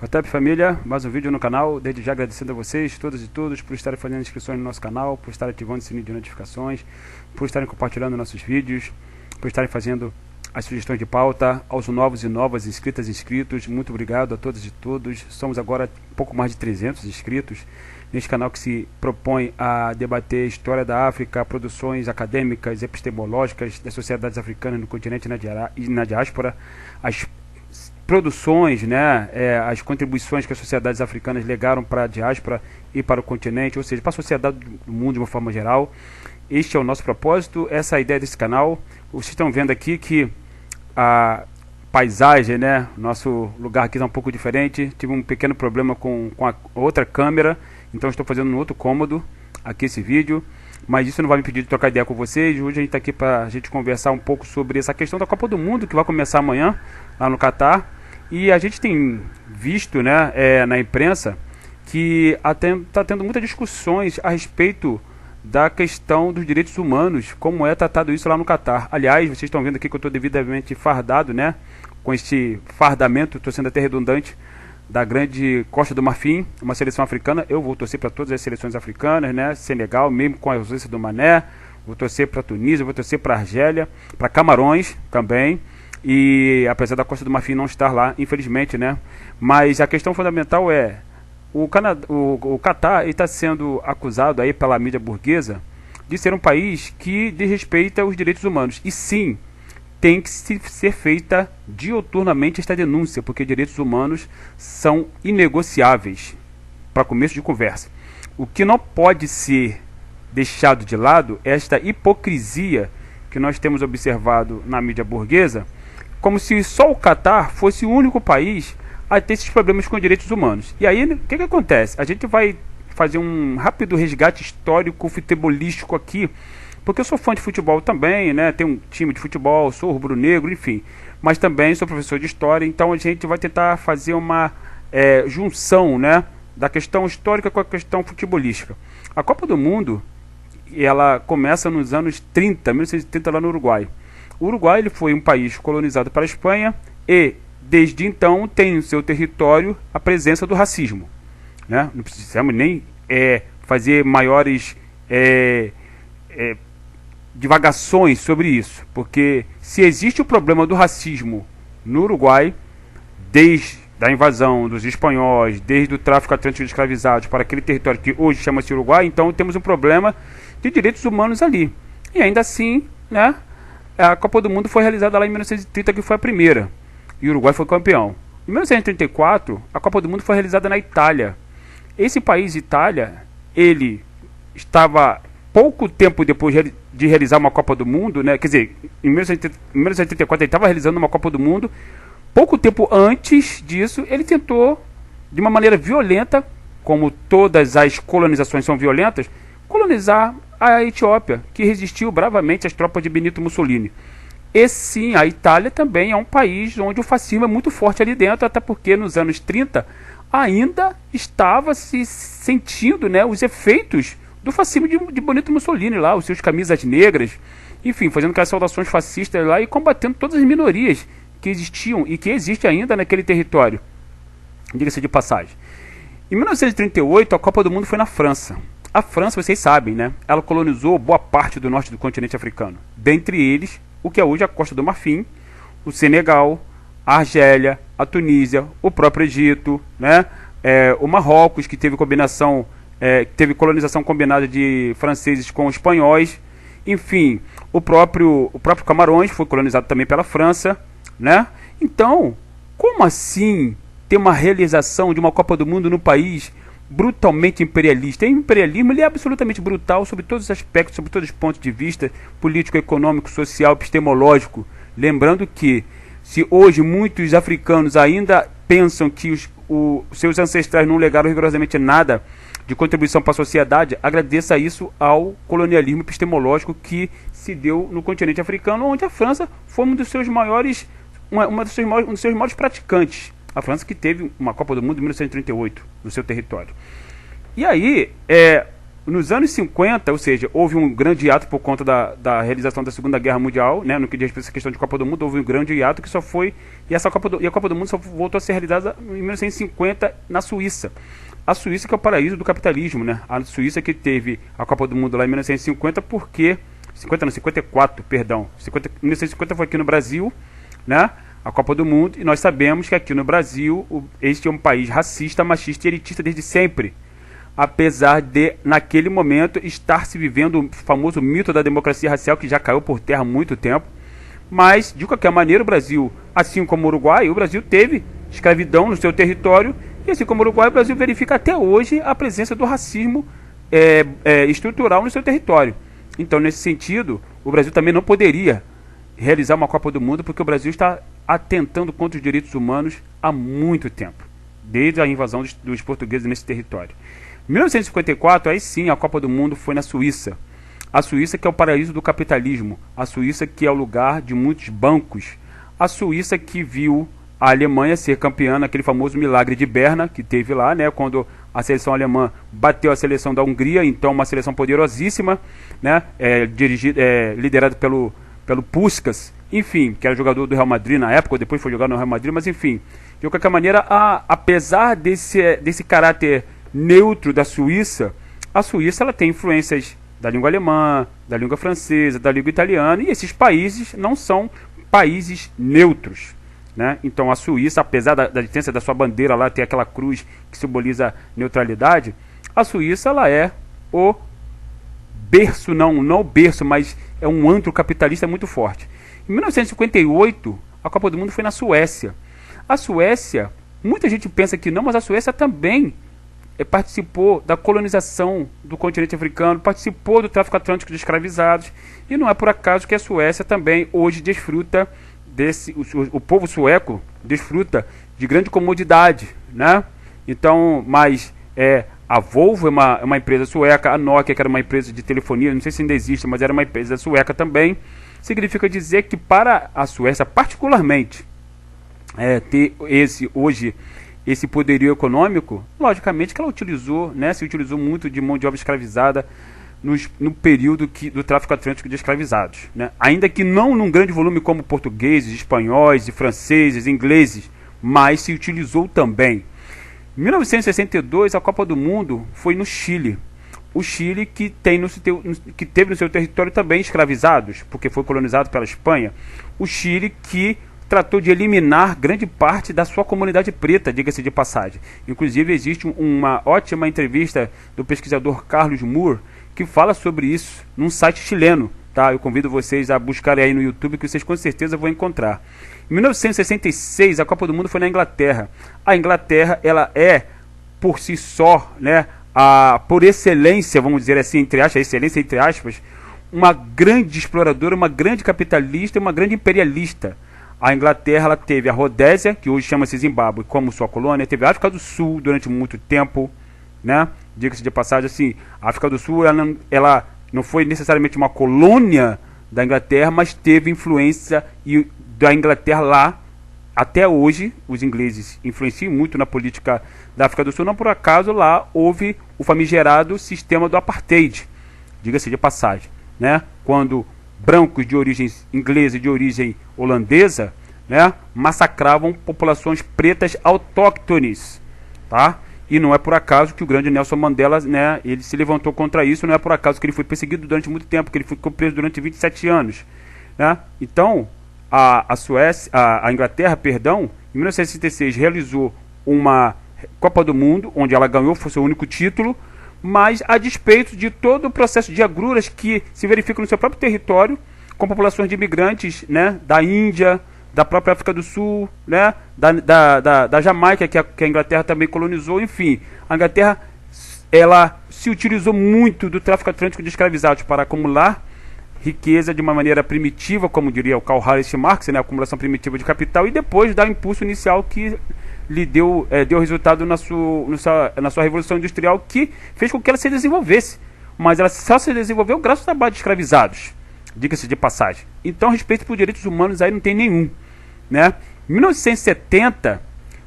Rotep família, mais um vídeo no canal. Desde já agradecendo a vocês, todas e todos, por estarem fazendo inscrições no nosso canal, por estarem ativando o sininho de notificações, por estarem compartilhando nossos vídeos, por estarem fazendo as sugestões de pauta. Aos novos e novas inscritas e inscritos, muito obrigado a todas e todos. Somos agora um pouco mais de 300 inscritos neste canal que se propõe a debater a história da África, produções acadêmicas, epistemológicas das sociedades africanas no continente e na diáspora, as produções, né, as contribuições que as sociedades africanas legaram para a diáspora e para o continente, ou seja, para a sociedade do mundo de uma forma geral. Este é o nosso propósito, essa é a ideia desse canal. Vocês estão vendo aqui que a paisagem, né, nosso lugar aqui está um pouco diferente. Tive um pequeno problema com a outra câmera, então estou fazendo um outro cômodo aqui esse vídeo. Mas isso não vai me impedir de trocar ideia com vocês. Hoje a gente está aqui para a gente conversar um pouco sobre essa questão da Copa do Mundo, que vai começar amanhã lá no Catar. E a gente tem visto, né, na imprensa que está tendo muitas discussões a respeito da questão dos direitos humanos, como é tratado isso lá no Catar. Aliás, vocês estão vendo aqui que eu estou devidamente fardado, né, com este fardamento, estou sendo até redundante, da grande Costa do Marfim, uma seleção africana. Eu vou torcer para todas as seleções africanas, né, Senegal, mesmo com a ausência do Mané, vou torcer para a Tunísia, vou torcer para a Argélia, para Camarões também. E apesar da Costa do Marfim não estar lá, infelizmente, né? Mas a questão fundamental é o Catar está sendo acusado aí pela mídia burguesa de ser um país que desrespeita os direitos humanos. E sim, tem que ser feita diuturnamente esta denúncia, porque direitos humanos são inegociáveis, para começo de conversa. O que não pode ser deixado de lado é esta hipocrisia que nós temos observado na mídia burguesa, como se só o Catar fosse o único país a ter esses problemas com direitos humanos. E aí, o que acontece? A gente vai fazer um rápido resgate histórico futebolístico aqui, porque eu sou fã de futebol também, né? Tenho um time de futebol, sou rubro-negro, enfim. Mas também sou professor de história, então a gente vai tentar fazer uma junção, né, da questão histórica com a questão futebolística. A Copa do Mundo, ela começa nos anos 30, 1930, lá no Uruguai. O Uruguai ele foi um país colonizado pela Espanha e, desde então, tem no seu território a presença do racismo, né? Não precisamos nem fazer maiores divagações sobre isso, porque se existe o problema do racismo no Uruguai, desde a invasão dos espanhóis, desde o tráfico atlântico de escravizados para aquele território que hoje chama-se Uruguai, então temos um problema de direitos humanos ali. E ainda assim, né, a Copa do Mundo foi realizada lá em 1930, que foi a primeira, e o Uruguai foi campeão. Em 1934, a Copa do Mundo foi realizada na Itália. Esse país, Itália, ele estava pouco tempo depois de realizar uma Copa do Mundo, né, quer dizer, em 1934 ele estava realizando uma Copa do Mundo. Pouco tempo antes disso, ele tentou, de uma maneira violenta, como todas as colonizações são violentas, colonizar a Etiópia, que resistiu bravamente às tropas de Benito Mussolini. E sim, a Itália também é um país onde o fascismo é muito forte ali dentro, até porque nos anos 30 ainda estava se sentindo, né, os efeitos do fascismo de Benito Mussolini lá, os seus camisas negras, enfim, fazendo aquelas saudações fascistas lá e combatendo todas as minorias que existiam e que existem ainda naquele território, diga-se de passagem. Em 1938, a Copa do Mundo foi na França. A França, vocês sabem, né? Ela colonizou boa parte do norte do continente africano. Dentre eles, o que é hoje a Costa do Marfim, o Senegal, a Argélia, a Tunísia, o próprio Egito, né? O Marrocos, que teve teve colonização combinada de franceses com espanhóis. Enfim, o próprio Camarões foi colonizado também pela França, né? Então, como assim ter uma realização de uma Copa do Mundo no país brutalmente imperialista? O imperialismo ele é absolutamente brutal sobre todos os aspectos, sobre todos os pontos de vista, político, econômico, social, epistemológico. Lembrando que, se hoje muitos africanos ainda pensam que os seus ancestrais não legaram rigorosamente nada de contribuição para a sociedade, agradeça isso ao colonialismo epistemológico que se deu no continente africano, onde a França foi um dos seus maiores praticantes. A França que teve uma Copa do Mundo em 1938 no seu território. E aí, nos anos 50, ou seja, houve um grande hiato por conta da realização da Segunda Guerra Mundial, né, no que diz respeito a essa questão de Copa do Mundo, houve um grande hiato que só foi, e a Copa do Mundo só voltou a ser realizada em 1950 na Suíça. A Suíça que é o paraíso do capitalismo, né? A Suíça que teve a Copa do Mundo lá em 1950 porque 54, perdão. 1950 foi aqui no Brasil, né? A Copa do Mundo, e nós sabemos que aqui no Brasil este é um país racista, machista e elitista desde sempre. Apesar de, naquele momento, estar se vivendo o famoso mito da democracia racial, que já caiu por terra há muito tempo. Mas, de qualquer maneira, o Brasil, assim como o Uruguai, o Brasil teve escravidão no seu território, e assim como o Uruguai, o Brasil verifica até hoje a presença do racismo estrutural no seu território. Então, nesse sentido, o Brasil também não poderia realizar uma Copa do Mundo, porque o Brasil está atentando contra os direitos humanos há muito tempo, desde a invasão dos portugueses nesse território. Em 1954, aí sim, a Copa do Mundo foi na Suíça. A Suíça que é o paraíso do capitalismo. A Suíça que é o lugar de muitos bancos. A Suíça que viu a Alemanha ser campeã naquele famoso milagre de Berna, que teve lá, né, quando a seleção alemã bateu a seleção da Hungria, então uma seleção poderosíssima, né, liderada pelo Puskás, enfim, que era jogador do Real Madrid na época, ou depois foi jogar no Real Madrid, mas enfim. De qualquer maneira, apesar desse caráter neutro da Suíça, a Suíça ela tem influências da língua alemã, da língua francesa, da língua italiana, e esses países não são países neutros, né? Então a Suíça, apesar da existência da sua bandeira lá, ter aquela cruz que simboliza neutralidade, a Suíça ela é o berço, não o berço, mas é um antro capitalista muito forte. Em 1958, a Copa do Mundo foi na Suécia. A Suécia, muita gente pensa que não, mas a Suécia também participou da colonização do continente africano, participou do tráfico atlântico de escravizados, e não é por acaso que a Suécia também hoje desfruta o povo sueco desfruta de grande comodidade, né? Então, mas a Volvo é uma empresa sueca, a Nokia, que era uma empresa de telefonia, não sei se ainda existe, mas era uma empresa sueca também. Significa dizer que para a Suécia, particularmente, ter esse poderio econômico, logicamente que ela utilizou, né, se utilizou muito de mão de obra escravizada no período do tráfico atlântico de escravizados, né? Ainda que não num grande volume como portugueses, espanhóis, franceses, ingleses, mas se utilizou também. Em 1962, a Copa do Mundo foi no Chile. O Chile que teve no seu território também escravizados, porque foi colonizado pela Espanha. O Chile que tratou de eliminar grande parte da sua comunidade preta, diga-se de passagem. Inclusive, existe uma ótima entrevista do pesquisador Carlos Moore, que fala sobre isso num site chileno. Tá? Eu convido vocês a buscarem aí no YouTube, que vocês com certeza vão encontrar. Em 1966, a Copa do Mundo foi na Inglaterra. A Inglaterra, ela é, por si só, né, por excelência, vamos dizer assim, entre aspas, excelência entre aspas, uma grande exploradora, uma grande capitalista e uma grande imperialista. A Inglaterra ela teve a Rodésia, que hoje chama-se Zimbábue, como sua colônia, teve a África do Sul durante muito tempo, né? Diga-se de passagem, assim, a África do Sul ela não foi necessariamente uma colônia da Inglaterra, mas teve influência da Inglaterra lá. Até hoje, os ingleses influenciam muito na política da África do Sul, não por acaso lá houve o famigerado sistema do apartheid, diga-se de passagem, né? Quando brancos de origem inglesa e de origem holandesa, né, massacravam populações pretas autóctones, tá? E não é por acaso que o grande Nelson Mandela, né, ele se levantou contra isso, não é por acaso que ele foi perseguido durante muito tempo, que ele ficou preso durante 27 anos, né? Então, a Inglaterra, perdão, em 1966 realizou uma Copa do Mundo, onde ela ganhou, foi seu único título, mas a despeito de todo o processo de agruras que se verificam no seu próprio território, com populações de imigrantes, né, da Índia, da própria África do Sul, né, da Jamaica, que a Inglaterra também colonizou, enfim. A Inglaterra ela se utilizou muito do tráfico atlântico de escravizados para acumular riqueza de uma maneira primitiva, como diria o Karl Heinrich Marx, né, acumulação primitiva de capital, e depois dar o impulso inicial que lhe deu resultado na sua revolução industrial, que fez com que ela se desenvolvesse. Mas ela só se desenvolveu graças ao trabalho de escravizados, diga-se de passagem. Então, respeito por direitos humanos aí não tem nenhum, né? Em 1970,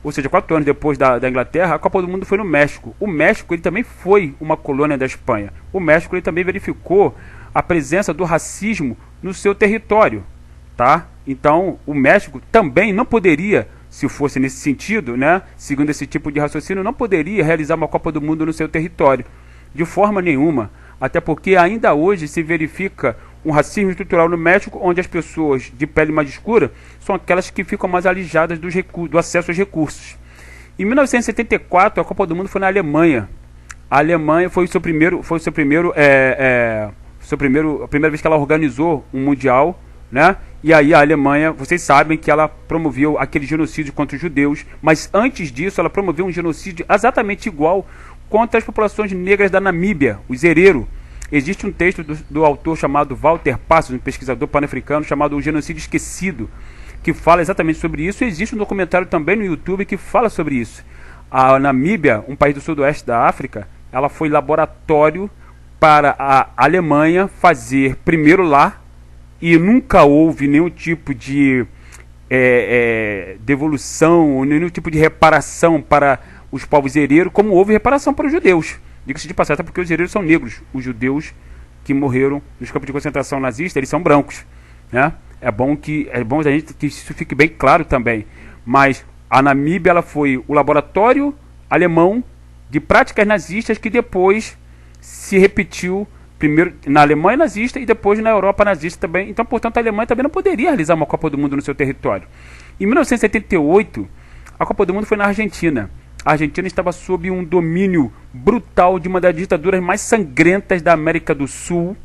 ou seja, 4 anos depois da Inglaterra, a Copa do Mundo foi no México. O México ele também foi uma colônia da Espanha. O México ele também verificou a presença do racismo no seu território, tá? Então, o México também não poderia, se fosse nesse sentido, né, segundo esse tipo de raciocínio, não poderia realizar uma Copa do Mundo no seu território, de forma nenhuma. Até porque ainda hoje se verifica um racismo estrutural no México, onde as pessoas de pele mais escura são aquelas que ficam mais alijadas do acesso aos recursos. Em 1974, a Copa do Mundo foi na Alemanha. A Alemanha foi a primeira vez que ela organizou um mundial, né? E aí a Alemanha, vocês sabem que ela promoveu aquele genocídio contra os judeus, mas antes disso ela promoveu um genocídio exatamente igual contra as populações negras da Namíbia, os Herero. Existe um texto do autor chamado Walter Passos, um pesquisador pan-africano, chamado O Genocídio Esquecido, que fala exatamente sobre isso. E existe um documentário também no YouTube que fala sobre isso. A Namíbia, um país do sudoeste da África, ela foi laboratório para a Alemanha fazer primeiro lá, e nunca houve nenhum tipo de devolução, nenhum tipo de reparação para os povos hereros, como houve reparação para os judeus. Diga-se de passagem, porque os hereros são negros. Os judeus que morreram nos campos de concentração nazistas, eles são brancos, né? É bom a gente que isso fique bem claro também. Mas a Namíbia ela foi o laboratório alemão de práticas nazistas que depois se repetiu primeiro na Alemanha nazista e depois na Europa nazista também. Então, portanto, a Alemanha também não poderia realizar uma Copa do Mundo no seu território. Em 1978, a Copa do Mundo foi na Argentina. A Argentina estava sob um domínio brutal de uma das ditaduras mais sangrentas da América do Sul,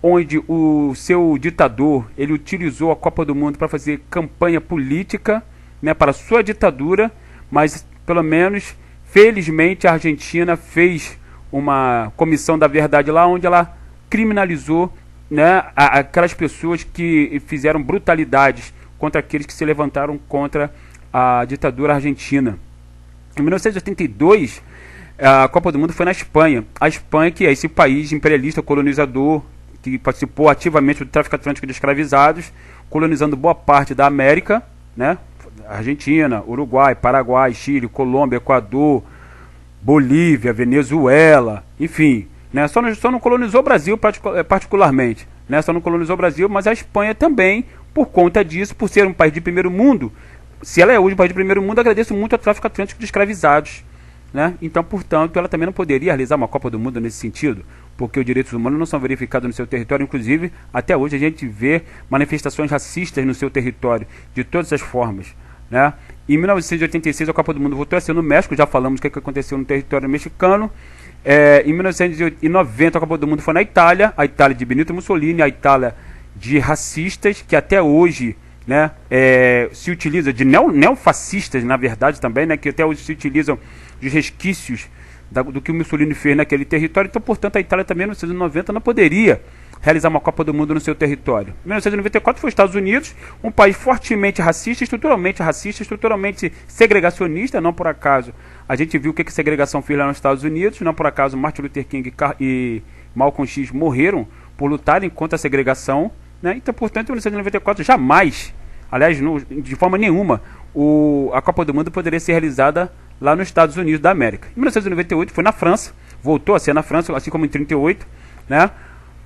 onde o seu ditador ele utilizou a Copa do Mundo para fazer campanha política, né, para a sua ditadura, mas pelo menos, felizmente, a Argentina fez uma comissão da verdade lá, onde ela criminalizou, né, aquelas pessoas que fizeram brutalidades contra aqueles que se levantaram contra a ditadura argentina. Em 1982, a Copa do Mundo foi na Espanha. A Espanha, que é esse país imperialista, colonizador, que participou ativamente do tráfico atlântico de escravizados, colonizando boa parte da América, né? Argentina, Uruguai, Paraguai, Chile, Colômbia, Equador, Bolívia, Venezuela, enfim, né? Só não colonizou o Brasil particularmente, né? Só não colonizou o Brasil, mas a Espanha também, por conta disso, por ser um país de primeiro mundo. Se ela é hoje um país de primeiro mundo, agradeço muito ao tráfico atlântico de escravizados, né? Então, portanto, ela também não poderia realizar uma Copa do Mundo nesse sentido, porque os direitos humanos não são verificados no seu território. Inclusive, até hoje a gente vê manifestações racistas no seu território, de todas as formas, né? Em 1986, a Copa do Mundo voltou a ser no México, já falamos o que aconteceu no território mexicano. Em 1990, a Copa do Mundo foi na Itália, a Itália de Benito Mussolini, a Itália de racistas, que até hoje, né, se utiliza de neofascistas, na verdade também, né, que até hoje se utilizam dos resquícios do que o Mussolini fez naquele território. Então, portanto, a Itália também em 1990 não poderia realizar uma Copa do Mundo no seu território. Em 1994 foi os Estados Unidos, um país fortemente racista, estruturalmente segregacionista. Não por acaso a gente viu o que a segregação fez lá nos Estados Unidos. Não por acaso Martin Luther King e Malcolm X morreram por lutarem contra a segregação, né? Então, portanto, em 1994 jamais, aliás, de forma nenhuma, a Copa do Mundo poderia ser realizada lá nos Estados Unidos da América. Em 1998 foi na França, voltou a ser na França, assim como em 1938, né?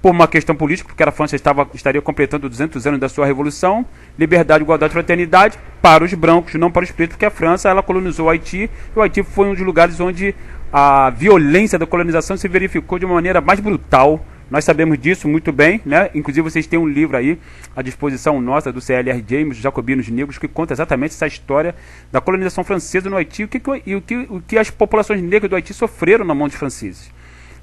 Por uma questão política, porque a França estaria completando 200 anos da sua revolução. Liberdade, igualdade e fraternidade para os brancos, não para os pretos, porque a França ela colonizou o Haiti, e o Haiti foi um dos lugares onde a violência da colonização se verificou de uma maneira mais brutal. Nós sabemos disso muito bem, né? Inclusive vocês têm um livro aí à disposição nossa do CLR James, Jacobinos Negros, que conta exatamente essa história da colonização francesa no Haiti e o que as populações negras do Haiti sofreram na mão dos franceses.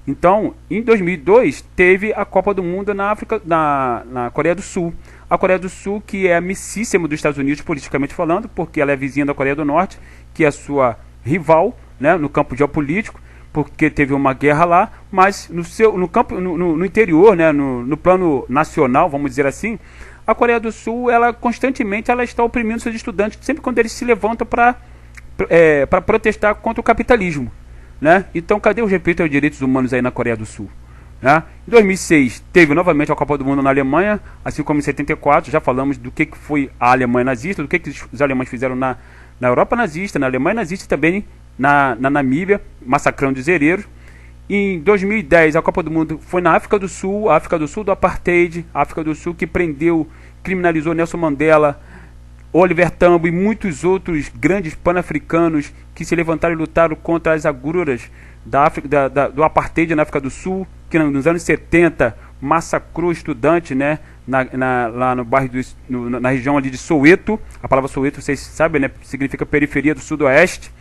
Então, em 2002, teve a Copa do Mundo na Coreia do Sul. A Coreia do Sul, que é amicíssima dos Estados Unidos, politicamente falando, porque ela é vizinha da Coreia do Norte, que é a sua rival, né, no campo geopolítico, porque teve uma guerra lá, mas no interior, né, no plano nacional, vamos dizer assim, a Coreia do Sul, ela constantemente está oprimindo seus estudantes, sempre quando eles se levantam para protestar contra o capitalismo, né? Então, cadê o respeito aos direitos humanos aí na Coreia do Sul? Né? Em 2006, teve novamente a Copa do Mundo na Alemanha, assim como em 74, já falamos do que foi a Alemanha nazista, do que os alemães fizeram na Europa nazista, na Alemanha nazista e também na Namíbia, massacrando os zereiros. Em 2010, a Copa do Mundo foi na África do Sul, a África do Sul do Apartheid, a África do Sul que prendeu, criminalizou Nelson Mandela, Oliver Tambo e muitos outros grandes pan-africanos que se levantaram e lutaram contra as agruras do Apartheid na África do Sul, que nos anos 70 massacrou estudantes, né, lá no bairro na região ali de Soweto. A palavra Soweto, vocês sabem, né, significa periferia do sudoeste.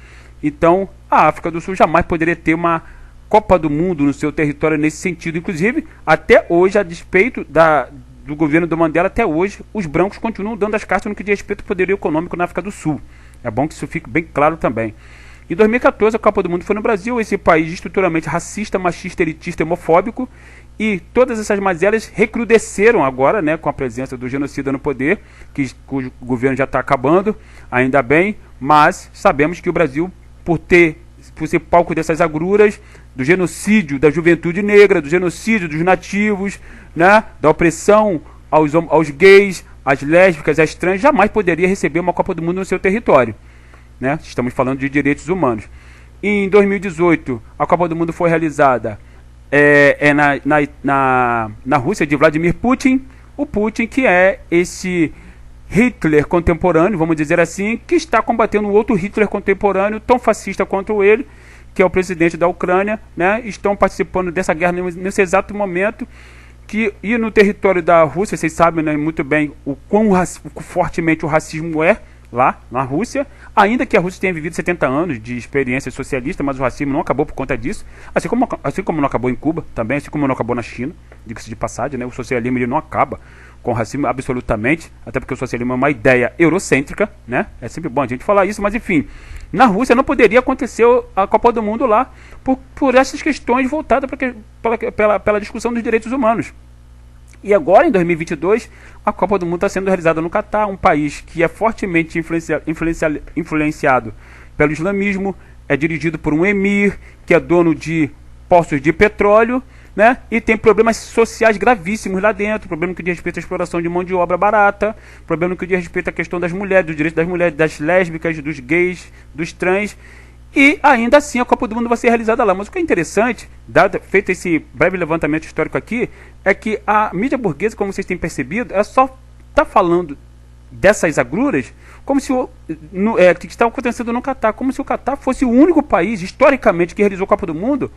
Então, a África do Sul jamais poderia ter uma Copa do Mundo no seu território nesse sentido. Inclusive, até hoje, a despeito do governo do Mandela, até hoje, os brancos continuam dando as cartas no que diz respeito ao poderio econômico na África do Sul. É bom que isso fique bem claro também. Em 2014, a Copa do Mundo foi no Brasil, esse país estruturalmente racista, machista, elitista e homofóbico, e todas essas mazelas recrudesceram agora, né, com a presença do genocida no poder, cujo governo já está acabando, ainda bem, mas sabemos que o Brasil, por ser palco dessas agruras, do genocídio da juventude negra, do genocídio dos nativos, né, da opressão aos gays, às lésbicas, às trans, jamais poderia receber uma Copa do Mundo no seu território. Né? Estamos falando de direitos humanos. Em 2018, a Copa do Mundo foi realizada na Rússia, de Vladimir Putin. O Putin, que é esse Hitler contemporâneo, vamos dizer assim, que está combatendo um outro Hitler contemporâneo, tão fascista quanto ele, que é o presidente da Ucrânia, né? Estão participando dessa guerra nesse exato momento. E no território da Rússia, vocês sabem, né, muito bem o quão fortemente o racismo é lá na Rússia, ainda que a Rússia tenha vivido 70 anos de experiência socialista, mas o racismo não acabou por conta disso, assim como não acabou em Cuba também, assim como não acabou na China, diga-se de passagem, né? O socialismo ele não acaba com o racismo absolutamente, até porque o socialismo é uma ideia eurocêntrica, né? É sempre bom a gente falar isso, mas enfim, na Rússia não poderia acontecer a Copa do Mundo lá por essas questões voltadas pela discussão dos direitos humanos. E agora, em 2022, a Copa do Mundo está sendo realizada no Catar, um país que é fortemente influenciado pelo islamismo, é dirigido por um emir, que é dono de poços de petróleo, né? E tem problemas sociais gravíssimos lá dentro, problema que diz respeito à exploração de mão de obra barata, problema que diz respeito à questão das mulheres, dos direitos das mulheres, das lésbicas, dos gays, dos trans. E ainda assim a Copa do Mundo vai ser realizada lá. Mas o que é interessante, feito esse breve levantamento histórico aqui, é que a mídia burguesa, como vocês têm percebido, ela só está falando dessas agruras como se que está acontecendo no Catar, como se o Catar fosse o único país, historicamente, que realizou a Copa do Mundo,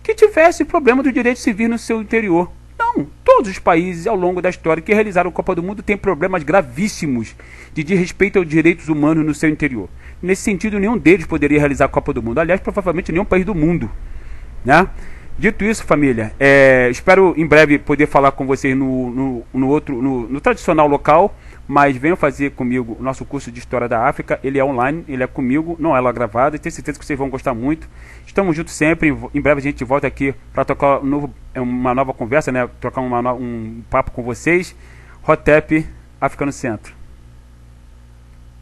que tivesse problema do direito civil no seu interior. Não, todos os países ao longo da história que realizaram a Copa do Mundo têm problemas gravíssimos de respeito aos direitos humanos no seu interior. Nesse sentido, nenhum deles poderia realizar a Copa do Mundo. Aliás, provavelmente nenhum país do mundo, né? Dito isso, família, espero em breve poder falar com vocês no tradicional local, mas venham fazer comigo o nosso curso de História da África. Ele é online, ele é comigo, não é lá gravado, e tenho certeza que vocês vão gostar muito. Estamos juntos sempre, em breve a gente volta aqui para tocar uma nova conversa, né? Trocar um papo com vocês. Hotep, África no Centro.